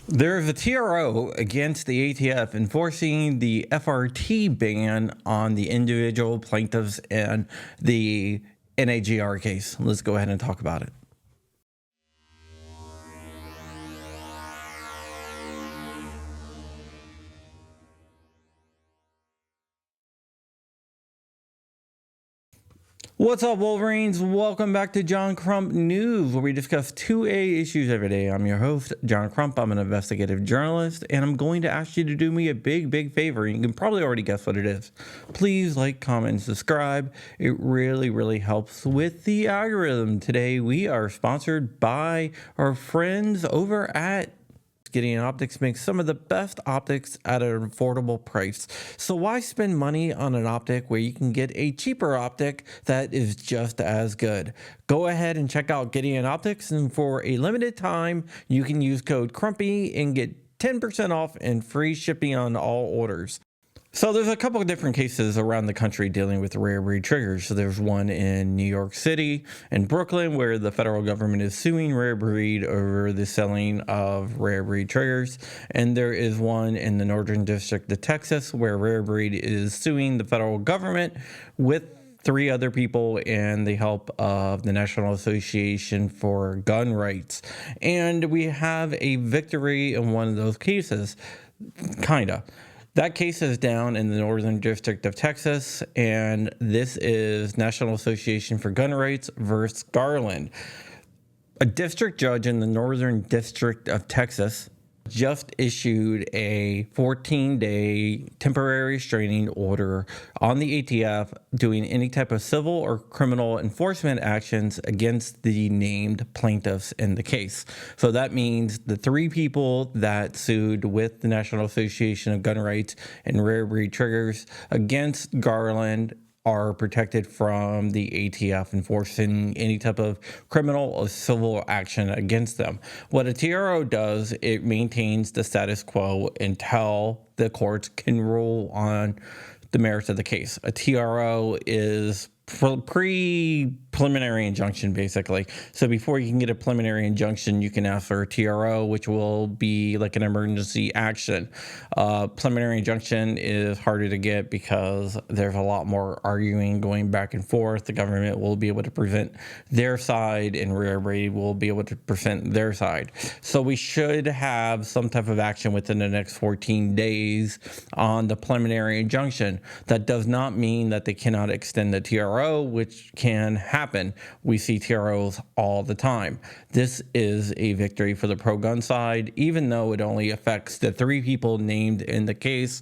There's a TRO against the ATF enforcing the FRT ban on the individual plaintiffs in the NAGR case. Let's go ahead and talk about it. What's up, Wolverines? Welcome back to John Crump News, where we discuss 2A issues every day. I'm your host, John Crump. I'm an investigative journalist, and I'm going to ask you to do me a big favor. You can probably already guess what it is. Please like, comment, and subscribe. It really helps with the algorithm. Today, we are sponsored by our friends over at Gideon Optics. Makes some of the best optics at an affordable price. So why spend money on an optic where you can get a cheaper optic that is just as good? Go ahead and check out Gideon Optics, and for a limited time, you can use code CRUMPY and get 10% off and free shipping on all orders. So there's a couple of different cases around the country dealing with rare breed triggers. So there's one in New York City and Brooklyn where the federal government is suing Rare Breed over the selling of rare breed triggers. And there is one in the Northern District of Texas where Rare Breed is suing the federal government with 3 other people and the help of the National Association for Gun Rights. And we have a victory in one of those cases, kinda. That case is down in the Northern District of Texas, and this is National Association for Gun Rights versus Garland. A district judge in the Northern District of Texas just issued a 14-day temporary restraining order on the ATF doing any type of civil or criminal enforcement actions against the named plaintiffs in the case. So that means the 3 people that sued with the National Association of Gun Rights and Rare Breed Triggers against Garland are protected from the ATF enforcing any type of criminal or civil action against them. What a TRO does, it maintains the status quo until the courts can rule on the merits of the case. A TRO is preliminary injunction, basically. So before you can get a preliminary injunction, you can ask for a TRO, which will be like an emergency action. Preliminary injunction is harder to get because there's a lot more arguing going back and forth. The government will be able to present their side, and Rare Breed will be able to present their side. So we should have some type of action within the next 14 days on the preliminary injunction. That does not mean that they cannot extend the TRO, which can happen. We see TROs all the time. This is a victory for the pro-gun side, even though it only affects the 3 people named in the case.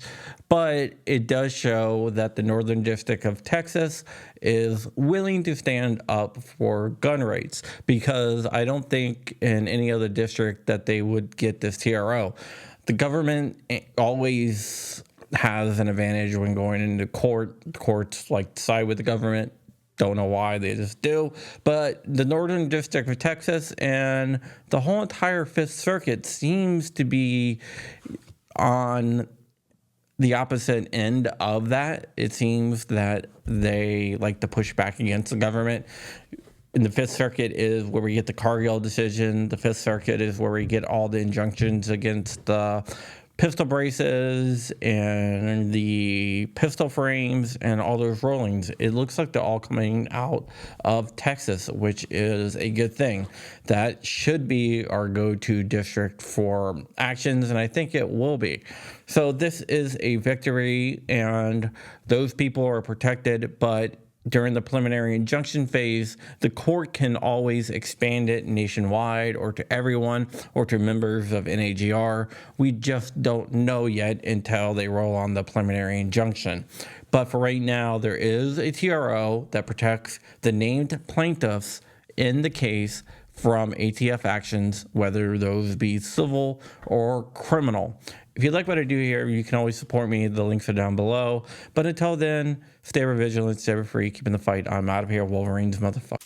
But it does show that the Northern District of Texas is willing to stand up for gun rights, because I don't think in any other district that they would get this TRO. The government always has an advantage when going into court. Courts like side with the government. Don't know why, they just do. But the Northern District of Texas and the whole entire 5th Circuit seems to be on the opposite end of that. It seems that they like to push back against the government. And the 5th Circuit is where we get the Cargill decision. The 5th Circuit is where we get all the injunctions against the pistol braces and the pistol frames and all those rollings. It looks like they're all coming out of Texas, which is a good thing. That should be our go-to district for actions, and I think it will be. So this is a victory, and those people are protected, but during the preliminary injunction phase, the court can always expand it nationwide or to everyone or to members of NAGR. We just don't know yet until they roll on the preliminary injunction. But for right now, there is a TRO that protects the named plaintiffs in the case from ATF actions, whether those be civil or criminal. If you like what I do here, you can always support me. The links are down below. But until then, stay ever vigilant, stay ever free, keeping the fight. I'm out of here, Wolverines, motherfucker.